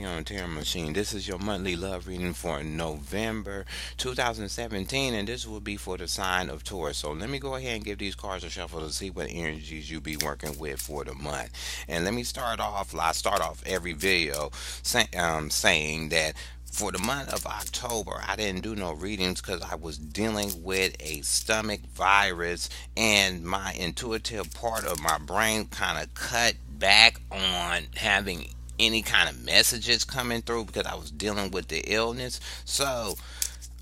On Tarot Machine. This is your monthly love reading for November 2017, and this will be for the sign of Taurus. So let me go ahead and give these cards a shuffle to see what energies you'll be working with for the month. And let me start off. I start off every video saying that for the month of October, I didn't do no readings because I was dealing with a stomach virus, and my intuitive part of my brain kind of cut back on having any kind of messages coming through because I was dealing with the illness. So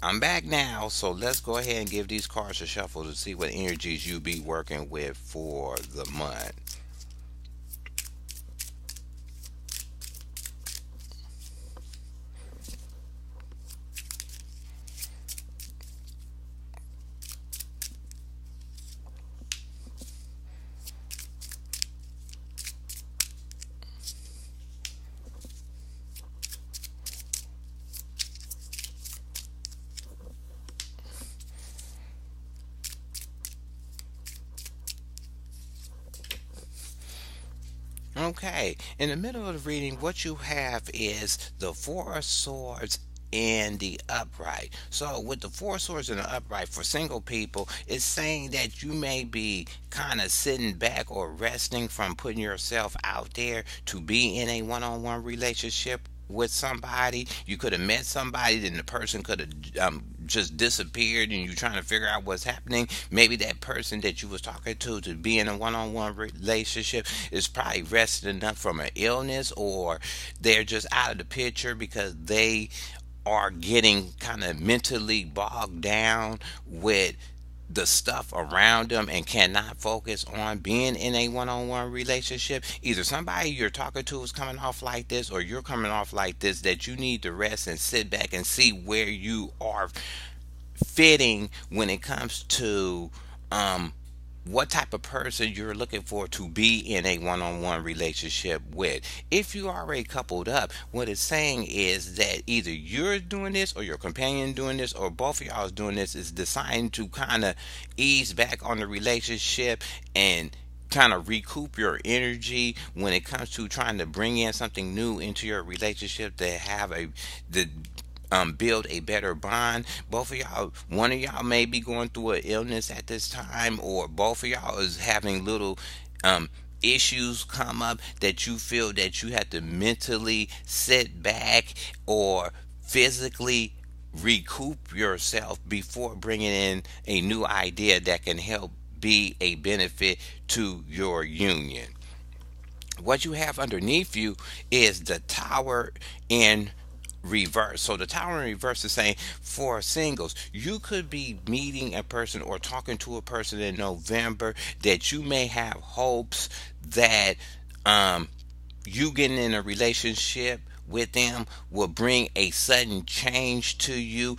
I'm back now. So let's go ahead and give these cards a shuffle to see what energies you be working with for the month. Okay, in the middle of the reading, what you have is the Four of Swords and the upright. So with the Four of Swords and the upright for single people, it's saying that you may be kind of sitting back or resting from putting yourself out there to be in a one-on-one relationship with somebody. You could have met somebody, then the person could have just disappeared, and you're trying to figure out what's happening. Maybe that person that you was talking to be in a one-on-one relationship is probably rested enough from an illness, or they're just out of the picture because they are getting kind of mentally bogged down with the stuff around them and cannot focus on being in a one-on-one relationship. Either somebody you're talking to is coming off like this, or you're coming off like this, that you need to rest and sit back and see where you are fitting when it comes to what type of person you're looking for to be in a one-on-one relationship with. If you already coupled up, what it's saying is that either you're doing this or your companion doing this, or both of y'all is doing this, is deciding to kind of ease back on the relationship and kind of recoup your energy when it comes to trying to bring in something new into your relationship to have the build a better bond. Both of y'all, one of y'all may be going through an illness at this time, or both of y'all is having little um, issues come up that you feel that you have to mentally sit back or physically recoup yourself before bringing in a new idea that can help be a benefit to your union. What you have underneath you is the Tower in reverse. So the Tower in reverse is saying for singles, you could be meeting a person or talking to a person in November that you may have hopes that um you getting in a relationship with them will bring a sudden change to you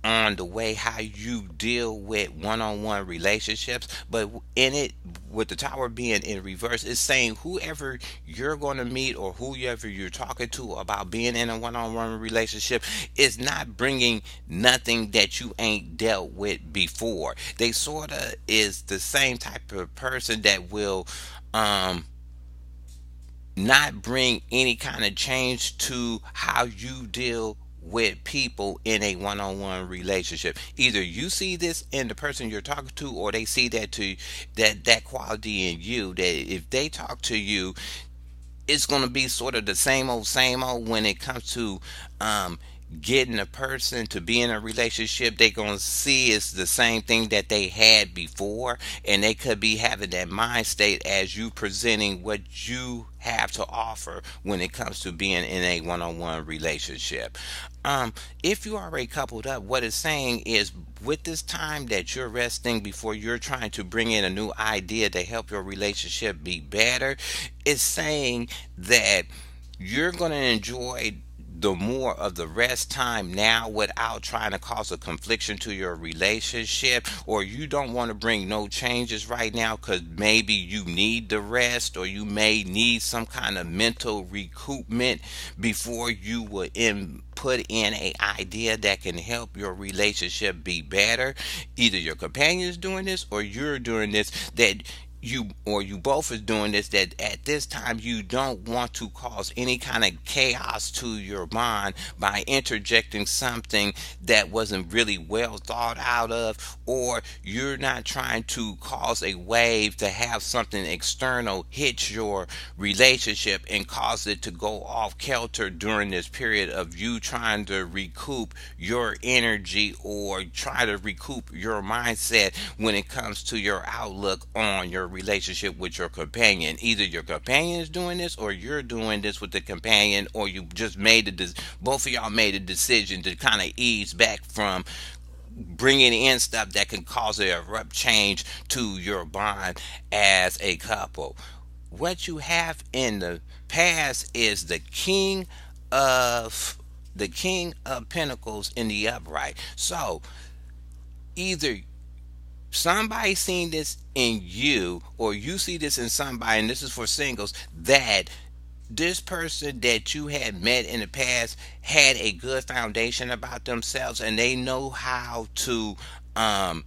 on the way how you deal with one-on-one relationships. But in it, with the Tower being in reverse, it's saying whoever you're going to meet or whoever you're talking to about being in a one-on-one relationship is not bringing nothing that you ain't dealt with before. They sort of is the same type of person that will um not bring any kind of change to how you deal with people in a one-on-one relationship. Either you see this in the person you're talking to, or they see that to that quality in you, that if they talk to you, it's going to be sort of the same old when it comes to um getting a person to be in a relationship. They going to see it's the same thing that they had before, and they could be having that mind state as you presenting what you have to offer when it comes to being in a one-on-one relationship. If you already coupled up, what it's saying is with this time that you're resting before you're trying to bring in a new idea to help your relationship be better, it's saying that you're going to enjoy the more of the rest time now without trying to cause a confliction to your relationship, or you don't want to bring no changes right now because maybe you need the rest, or you may need some kind of mental recoupment before you will put in a idea that can help your relationship be better. Either your companion is doing this or you're doing this, that you both is doing this, that at this time you don't want to cause any kind of chaos to your mind by interjecting something that wasn't really well thought out of, or you're not trying to cause a wave to have something external hit your relationship and cause it to go off kilter during this period of you trying to recoup your energy or try to recoup your mindset when it comes to your outlook on your relationship with your companion. Either your companion is doing this or you're doing this with the companion, or you just made both of y'all made a decision to kind of ease back from bringing in stuff that can cause an abrupt change to your bond as a couple. What you have in the past is of the king of pentacles in the upright. So either somebody seen this in you or you see this in somebody, and this is for singles, that this person that you had met in the past had a good foundation about themselves, and they know how to um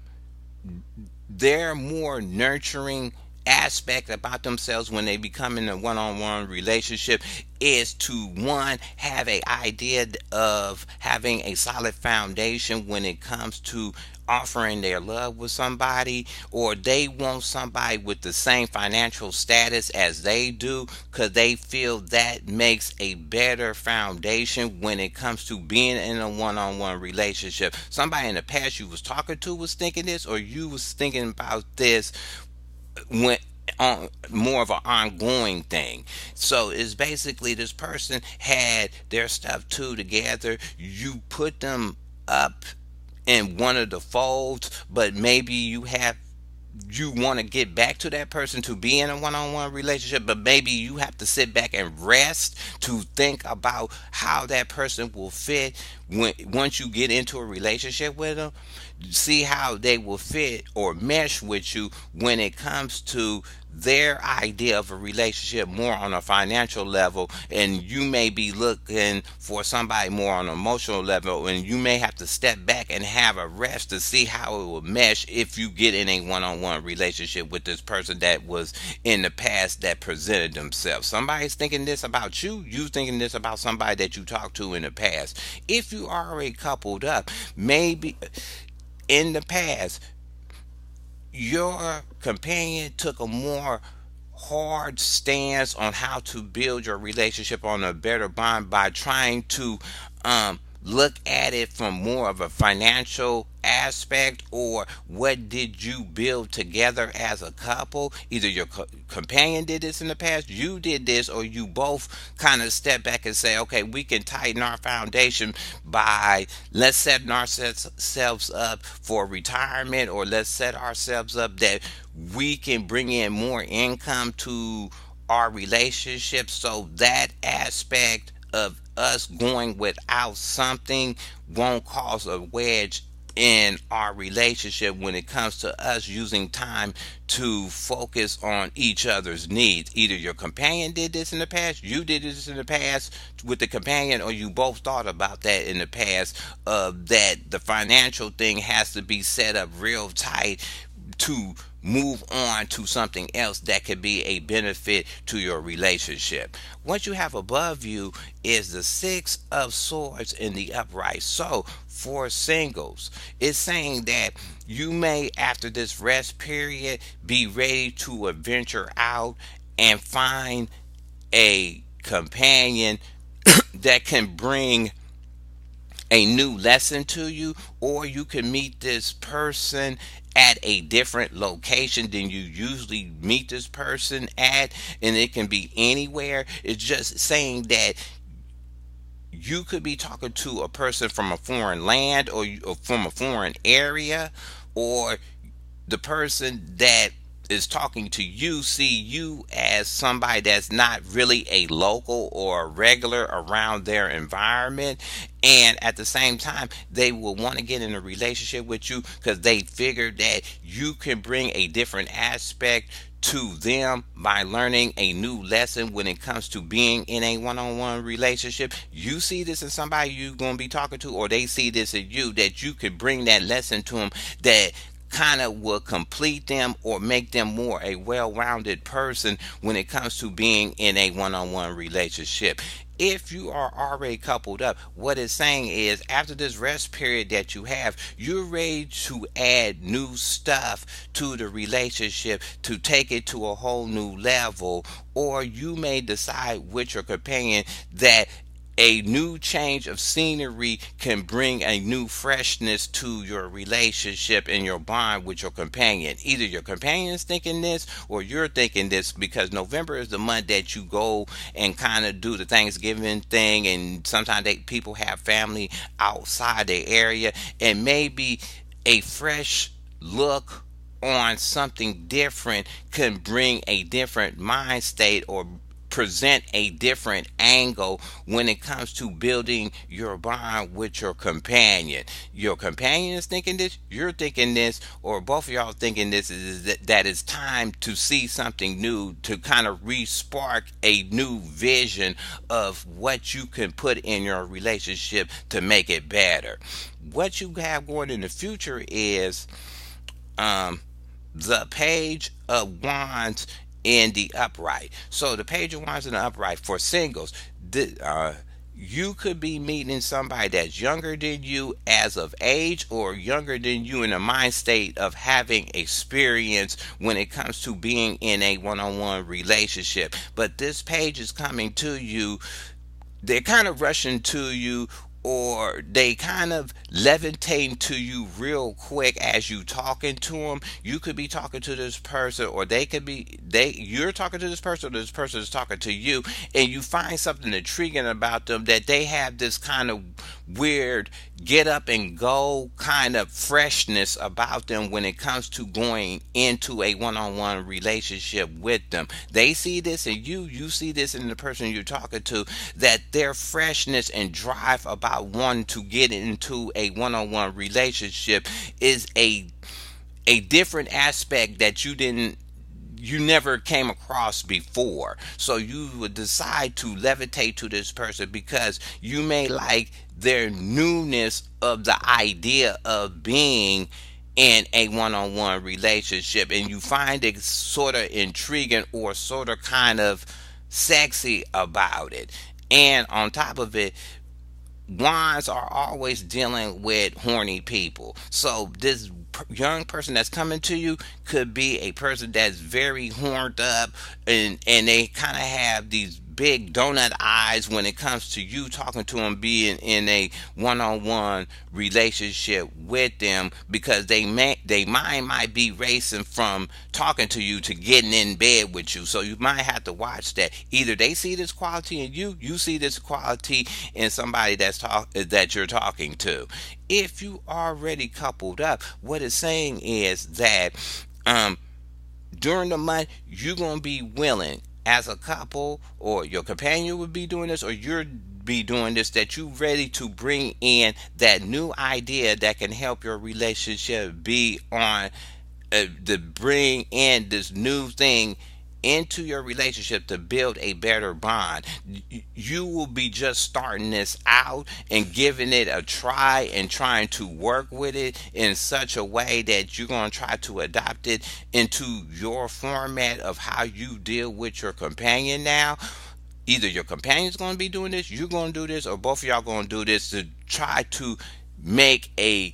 their more nurturing aspect about themselves when they become in a one-on-one relationship is to one, have a idea of having a solid foundation when it comes to offering their love with somebody, or they want somebody with the same financial status as they do, because they feel that makes a better foundation when it comes to being in a one-on-one relationship. Somebody in the past you was talking to was thinking this, or you was thinking about this when on more of an ongoing thing. So it's basically this person had their stuff too together. You put them up in one of the folds, but maybe you want to get back to that person to be in a one-on-one relationship, but maybe you have to sit back and rest to think about how that person will fit when once you get into a relationship with them. See how they will fit or mesh with you when it comes to their idea of a relationship more on a financial level, and you may be looking for somebody more on an emotional level, and you may have to step back and have a rest to see how it will mesh if you get in a one-on-one relationship with this person that was in the past that presented themselves. Somebody's thinking this about you thinking this about somebody that you talked to in the past. If you are already coupled up, maybe in the past your companion took a more hard stance on how to build your relationship on a better bond by trying to look at it from more of a financial aspect, or what did you build together as a couple. Either your companion did this in the past, you did this, or you both kind of step back and say, okay, we can tighten our foundation by let's set ourselves up for retirement, or let's set ourselves up that we can bring in more income to our relationship, so that aspect of us going without something won't cause a wedge in our relationship when it comes to us using time to focus on each other's needs. Either your companion did this in the past, you did this in the past with the companion, or you both thought about that in the past, that the financial thing has to be set up real tight to move on to something else that could be a benefit to your relationship. What you have above you is the Six of Swords in the upright. So, for singles, it's saying that you may, after this rest period, be ready to adventure out and find a companion that can bring a new lesson to you, or you can meet this person at a different location than you usually meet this person at, and it can be anywhere. It's just saying that you could be talking to a person from a foreign land, or from a foreign area, or the person that is talking to you see you as somebody that's not really a local or a regular around their environment, and at the same time they will want to get in a relationship with you because they figure that you can bring a different aspect to them by learning a new lesson when it comes to being in a one-on-one relationship. You see this in somebody you're going to be talking to, or they see this in you, that you could bring that lesson to them that kind of will complete them or make them more a well-rounded person when it comes to being in a one-on-one relationship. If you are already coupled up, what it's saying is after this rest period that you have, you're ready to add new stuff to the relationship to take it to a whole new level. Or you may decide with your companion that a new change of scenery can bring a new freshness to your relationship and your bond with your companion. Either your companion is thinking this or you're thinking this, because November is the month that you go and kind of do the Thanksgiving thing, and sometimes people have family outside the area, and maybe a fresh look on something different can bring a different mind state or present a different angle when it comes to building your bond with your companion. Your companion is thinking this, you're thinking this, or both of y'all thinking this, is that it's time to see something new, to kind of re-spark a new vision of what you can put in your relationship to make it better. What you have going in the future is um the page of wands in the upright. So the page of wands in the upright for singles, you could be meeting somebody that's younger than you as of age, or younger than you in a mind state of having experience when it comes to being in a one-on-one relationship. But this page is coming to you, they're kind of rushing to you, or they kind of levitating to you real quick as you talking to them. You could be talking to this person, or they could be you're talking to this person, or this person is talking to you, and you find something intriguing about them, that they have this kind of weird get up and go kind of freshness about them when it comes to going into a one-on-one relationship with them. They see this in you see this in the person you're talking to, that their freshness and drive about wanting to get into a one-on-one relationship is a different aspect that you never came across before. So you would decide to levitate to this person because you may like their newness of the idea of being in a one-on-one relationship, and you find it sort of intriguing or sort of kind of sexy about it. And on top of it, wands are always dealing with horny people. So this young person that's coming to you could be a person that's very horned up, and they kind of have these big donut eyes when it comes to you talking to them, being in a one-on-one relationship with them, because they mind might be racing from talking to you to getting in bed with you. So you might have to watch that. Either they see this quality in you see this quality in somebody that you're talking to. If you already coupled up, what it's saying is that um during the month you're going to be willing as a couple, or your companion would be doing this, or you're be doing this, that you ready to bring in that new idea that can help your relationship be on, to bring in this new thing into your relationship to build a better bond. You will be just starting this out and giving it a try and trying to work with it in such a way that you're going to try to adopt it into your format of how you deal with your companion now. Either your companion's going to be doing this, you're going to do this, or both of y'all going to do this to try to make a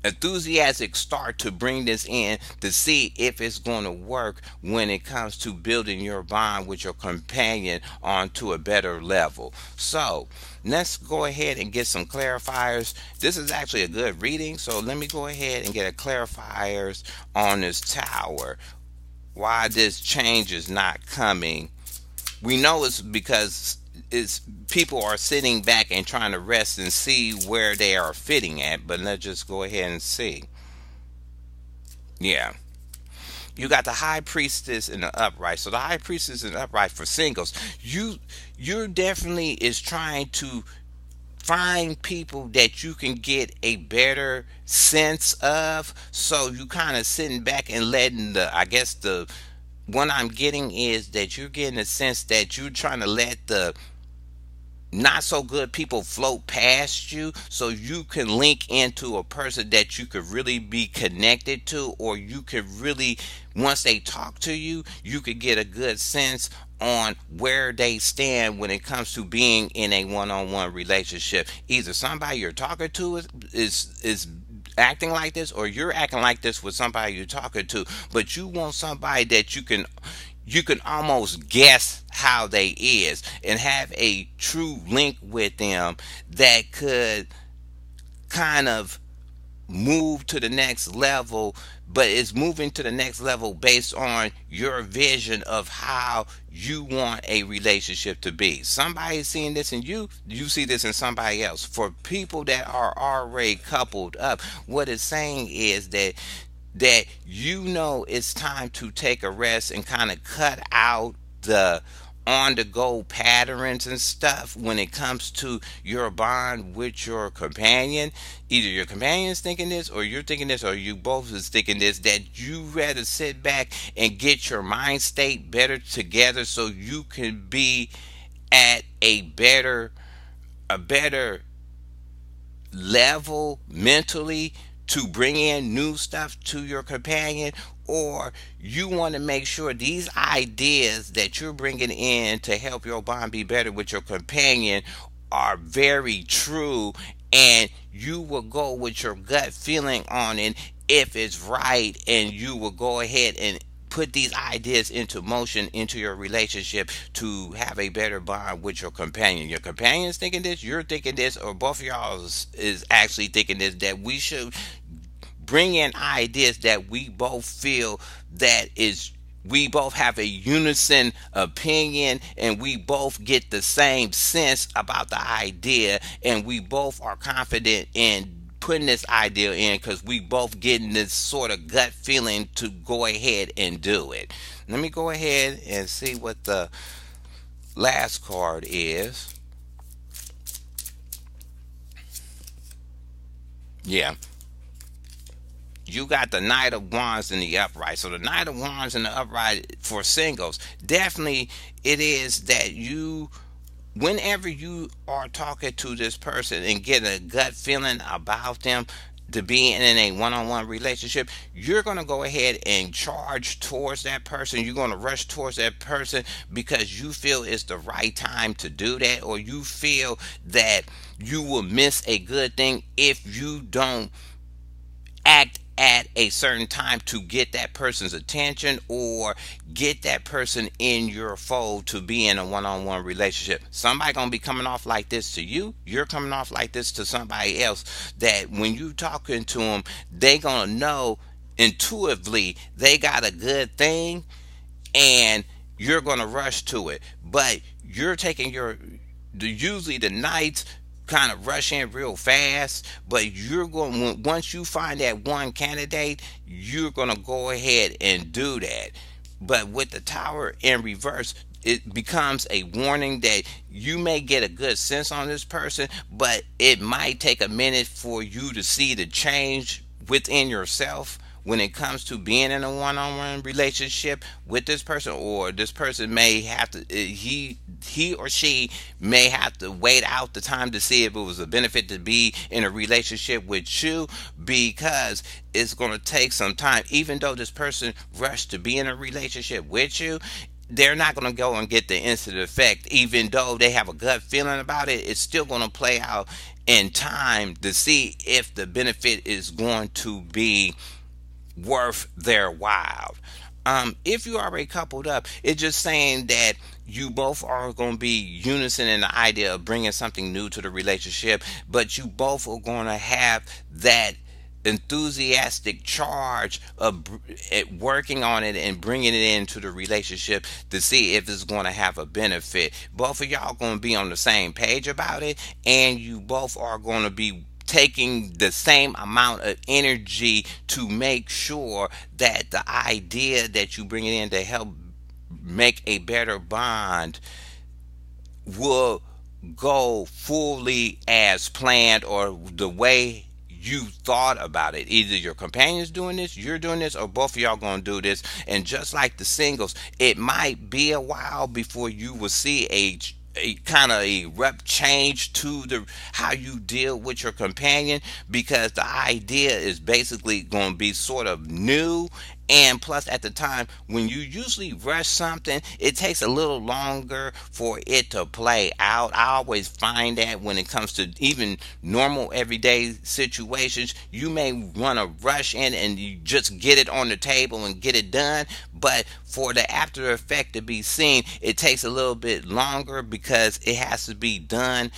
enthusiastic start to bring this in to see if it's going to work when it comes to building your bond with your companion onto a better level. So let's go ahead and get some clarifiers. This is actually a good reading, so let me go ahead and get a clarifiers on this tower. Why this change is not coming, we know it's because it's people are sitting back and trying to rest and see where they are fitting at. But let's just go ahead and see. Yeah, you got the high priestess in the upright. So the high priestess in the upright for singles, you're definitely is trying to find people that you can get a better sense of. So you kind of sitting back and letting the, I guess the what I'm getting is that you're getting a sense that you're trying to let not so good people float past you, so you can link into a person that you could really be connected to, or you could really, once they talk to you, you could get a good sense on where they stand when it comes to being in a one-on-one relationship. Either somebody you're talking to is acting like this, or you're acting like this with somebody you're talking to, but you want somebody that you can almost guess how they is and have a true link with them that could kind of move to the next level, but it's moving to the next level based on your vision of how you want a relationship to be. Somebody seeing this in you, you see this in somebody else. For people that are already coupled up, what it's saying is that you know it's time to take a rest and kind of cut out the on the go patterns and stuff when it comes to your bond with your companion. Either your companion's thinking this, or you're thinking this, or you both is thinking this, that you rather sit back and get your mind state better together so you can be at a better level mentally to bring in new stuff to your companion, or you want to make sure these ideas that you're bringing in to help your bond be better with your companion are very true, and you will go with your gut feeling on it if it's right, and you will go ahead and put these ideas into motion into your relationship to have a better bond with your companion. Your companion's thinking this, you're thinking this, or both of y'all is actually thinking this, that we should bring in ideas that we both feel that is, we both have a unison opinion, and we both get the same sense about the idea, and we both are confident in putting this idea in because we both getting this sort of gut feeling to go ahead and do it. Let me go ahead and see what the last card is. Yeah, you got the Knight of Wands in the upright. So the Knight of Wands in the upright for singles, definitely it is that you, whenever you are talking to this person and get a gut feeling about them to be in a one-on-one relationship, you're going to go ahead and charge towards that person. You're going to rush towards that person because you feel it's the right time to do that, or you feel that you will miss a good thing if you don't act at a certain time to get that person's attention or get that person in your fold to be in a one-on-one relationship. Somebody gonna be coming off like this to you, you're coming off like this to somebody else, that when you talking to them, they gonna know intuitively they got a good thing, and you're going to rush to it. But you're taking usually the nights kind of rush in real fast, but you're going, once you find that one candidate, you're going to go ahead and do that. But with the tower in reverse, it becomes a warning that you may get a good sense on this person, but it might take a minute for you to see the change within yourself when it comes to being in a one-on-one relationship with this person. Or this person may have to, he or she may have to wait out the time to see if it was a benefit to be in a relationship with you, because it's going to take some time. Even though this person rushed to be in a relationship with you, they're not going to go and get the instant effect. Even though they have a gut feeling about it, it's still going to play out in time to see if the benefit is going to be worth their while. If you already coupled up, it's just saying that you both are going to be unison in the idea of bringing something new to the relationship, but you both are going to have that enthusiastic charge of working on it and bringing it into the relationship to see if it's going to have a benefit. Both of y'all going to be on the same page about it, and you both are going to be taking the same amount of energy to make sure that the idea that you bring in to help make a better bond will go fully as planned, or the way you thought about it. Either your companion's doing this, you're doing this, or both of y'all gonna do this. And just like the singles, it might be a while before you will see a kind of abrupt change to the how you deal with your companion, because the idea is basically going to be sort of new. And plus, at the time when you usually rush something, it takes a little longer for it to play out. I always find that when it comes to even normal everyday situations, you may want to rush in and you just get it on the table and get it done. But for the after effect to be seen, it takes a little bit longer because it has to be done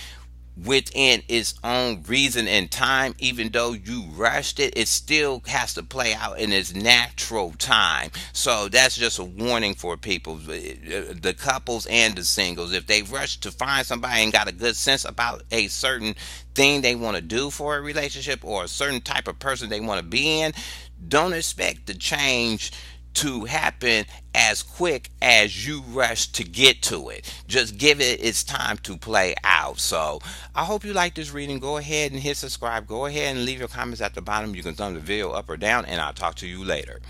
within its own reason and time. Even though you rushed it, it still has to play out in its natural time. So that's just a warning for people, the couples and the singles. If they rush to find somebody and got a good sense about a certain thing they want to do for a relationship or a certain type of person they want to be in, don't expect the change to happen as quick as you rush to get to it. Just give it its time to play out. So I hope you like this reading. Go ahead and hit subscribe. Go ahead and leave your comments at the bottom. You can thumb the video up or down, and I'll talk to you later.